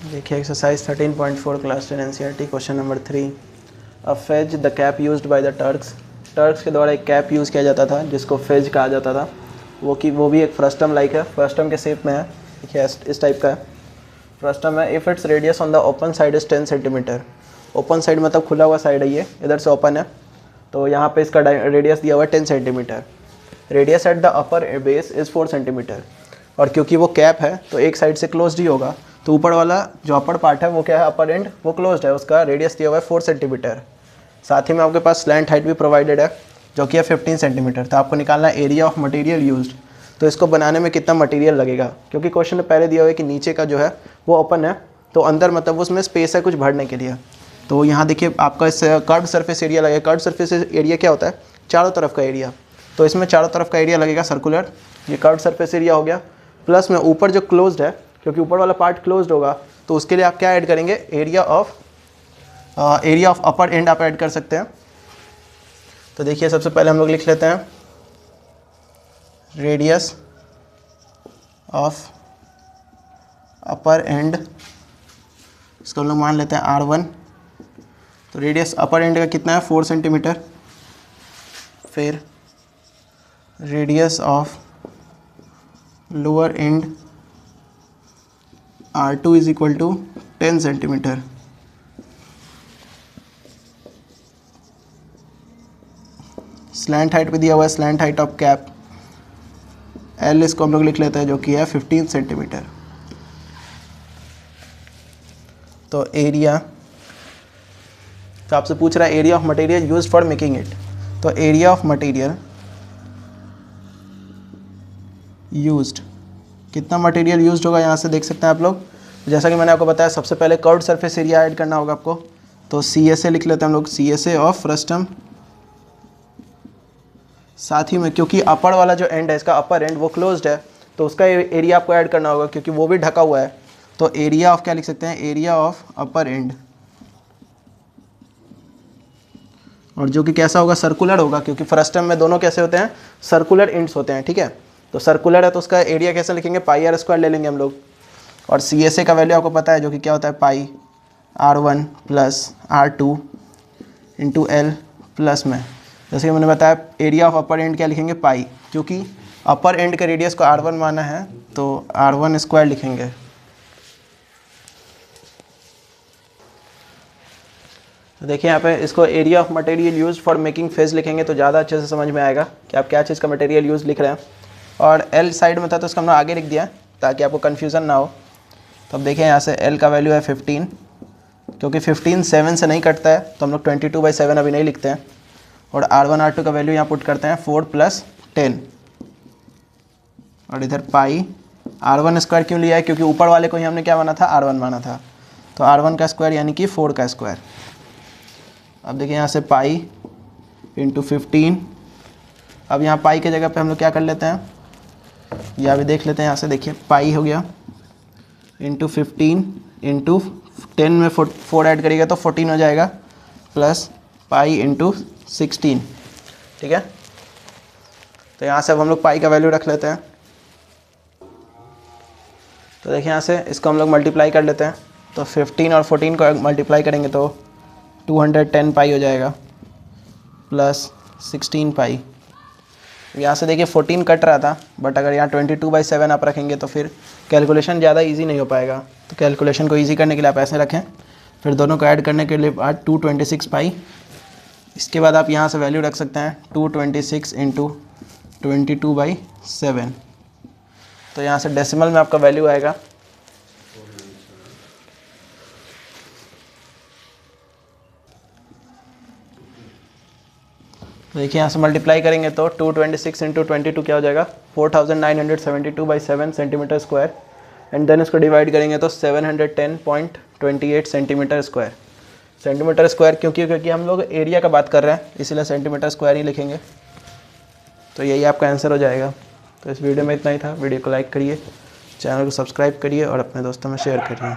देखिए exercise 13.4 class 10 NCERT question number 3। A phase the cap used by the Turks के द्वारा एक cap use किया जाता था जिसको फेज कहा जाता था। वो भी एक फ्रस्टम लाइक है, फ्रस्टम के शेप में है। देखिए इस टाइप का है फ्रस्टम है। If its radius on the open side is 10 centimetre. Open side मतलब खुला हुआ साइड है, ये इधर से ओपन है तो यहाँ पे इसका रेडियस दिया हुआ है 10 centimetre. Radius at the upper base is 4 centimetre. और क्योंकि वो कैप है तो एक साइड से क्लोज्ड ही होगा, तो ऊपर वाला जो अपर पार्ट है वो क्या है, अपर एंड वो क्लोज्ड है, उसका रेडियस दिया हुआ है 4 सेंटीमीटर। साथ ही में आपके पास स्लैंट हाइट भी प्रोवाइडेड है जो कि है 15 सेंटीमीटर। तो आपको निकालना है एरिया ऑफ मटेरियल यूज्ड। तो इसको बनाने में कितना मटेरियल लगेगा, क्योंकि क्वेश्चन में पहले दिया हुआ है कि नीचे का जो है वो ओपन है तो अंदर मतलब उसमें स्पेस है कुछ भरने के लिए। तो यहाँ देखिए आपका इस कर्व सरफेस एरिया लगेगा। कर्व सरफेस एरिया क्या होता है, चारों तरफ का एरिया। तो इसमें चारों तरफ का एरिया लगेगा सर्कुलर, ये कर्व सरफेस एरिया हो गया। प्लस में ऊपर जो क्लोज्ड है, क्योंकि ऊपर वाला पार्ट क्लोज्ड होगा तो उसके लिए आप क्या ऐड करेंगे, एरिया ऑफ अपर एंड आप ऐड कर सकते हैं। तो देखिए सबसे पहले हम लोग लिख लेते हैं रेडियस ऑफ अपर एंड, इसको हम लोग मान लेते हैं R1। तो रेडियस अपर एंड का कितना है, 4 सेंटीमीटर। फिर radius of lower end R2 is equal to 10 centimetre. Slant height पे दिया हुआ है slant height of cap L, इसको हम लोग लिख लेते हैं जो कि है 15 सेंटीमीटर। तो एरिया, तो आपसे पूछ रहा है area of material used for making it. तो एरिया ऑफ मटेरियल यूज्ड, कितना मटेरियल यूज्ड होगा यहाँ से देख सकते हैं आप लोग। जैसा कि मैंने आपको बताया सबसे पहले कर्व्ड सरफेस एरिया ऐड करना होगा आपको। तो CSA लिख लेते हैं हम लोग, CSA ऑफ फ्रस्टम। साथ ही में क्योंकि अपर वाला जो एंड है, इसका अपर एंड वो क्लोज्ड है तो उसका एरिया आपको ऐड करना होगा क्योंकि वो भी ढका हुआ है। तो एरिया ऑफ क्या लिख सकते हैं, एरिया ऑफ अपर एंड, और जो कि कैसा होगा, सर्कुलर होगा, क्योंकि फ्रस्टम में दोनों कैसे होते हैं, सर्कुलर एंड्स होते हैं। ठीक है, तो सर्कुलर है तो उसका एरिया कैसे लिखेंगे, पाई आर स्क्वायर ले लेंगे हम लोग। और CSA का वैल्यू आपको पता है जो कि क्या होता है, पाई R1 plus R2 into L plus में, जैसे कि मैंने बताया एरिया ऑफ अपर एंड क्या लिखेंगे, पाई, क्योंकि अपर एंड के रेडियस को R1 माना है तो R1 स्क्वायर लिखेंगे। तो देखिए यहाँ पे इसको area of material used for making phase लिखेंगे तो ज़्यादा अच्छे से समझ में आएगा कि आप क्या चीज़ का मटेरियल यूज़ लिख रहे हैं। और L साइड में था तो इसको हमने आगे लिख दिया ताकि आपको कन्फ्यूज़न ना हो। तो अब देखिए यहाँ से L का वैल्यू है 15, क्योंकि 15 7 से नहीं कटता है तो हम लोग 22/7 अभी नहीं लिखते हैं। और R1 R2 का वैल्यू यहाँ पुट करते हैं 4 + 10, और इधर पाई R1 स्क्वायर क्यों लिया है, क्योंकि ऊपर वाले को ही हमने क्या माना था, R1 माना था। तो R1 का स्क्वायर यानी कि 4 का स्क्वायर। अब देखिए यहाँ से पाई इंटू 15। अब यहाँ पाई के जगह पे हम लोग क्या कर लेते हैं, या भी देख लेते हैं। यहाँ से देखिए पाई हो गया इंटू 15 इंटू 10 में 4 ऐड करिएगा तो 14 हो जाएगा, प्लस पाई इंटू 16। ठीक है, तो यहाँ से अब हम लोग पाई का वैल्यू रख लेते हैं। तो देखिए यहाँ से इसको हम लोग मल्टीप्लाई कर लेते हैं। तो 15 और 14 को मल्टीप्लाई करेंगे तो 210 पाई हो जाएगा, प्लस 16 पाई। यहाँ से देखिए 14 कट रहा था, बट अगर यहाँ 22/7 आप रखेंगे तो फिर कैलकुलेशन ज़्यादा इजी नहीं हो पाएगा। तो कैलकुलेशन को इजी करने के लिए आप ऐसे रखें, फिर दोनों को ऐड करने के लिए बाद 226 पाई। इसके बाद आप यहाँ से वैल्यू रख सकते हैं 226 इंटू 22/7। तो यहाँ से डेसिमल में आपका वैल्यू आएगा देखिए यहाँ से मल्टीप्लाई करेंगे तो 226 इंटू 22 क्या हो जाएगा, 4972/7 सेंटीमीटर स्क्वायर। एंड देन इसको डिवाइड करेंगे तो 710.28 सेंटीमीटर स्क्वायर। सेंटीमीटर स्क्वायर क्योंकि हम लोग एरिया का बात कर रहे हैं इसीलिए सेंटीमीटर स्क्वायर ही लिखेंगे। तो यही आपका आंसर हो जाएगा। तो इस वीडियो में इतना ही था। वीडियो को लाइक करिए, चैनल को सब्सक्राइब करिए और अपने दोस्तों में शेयर करिए।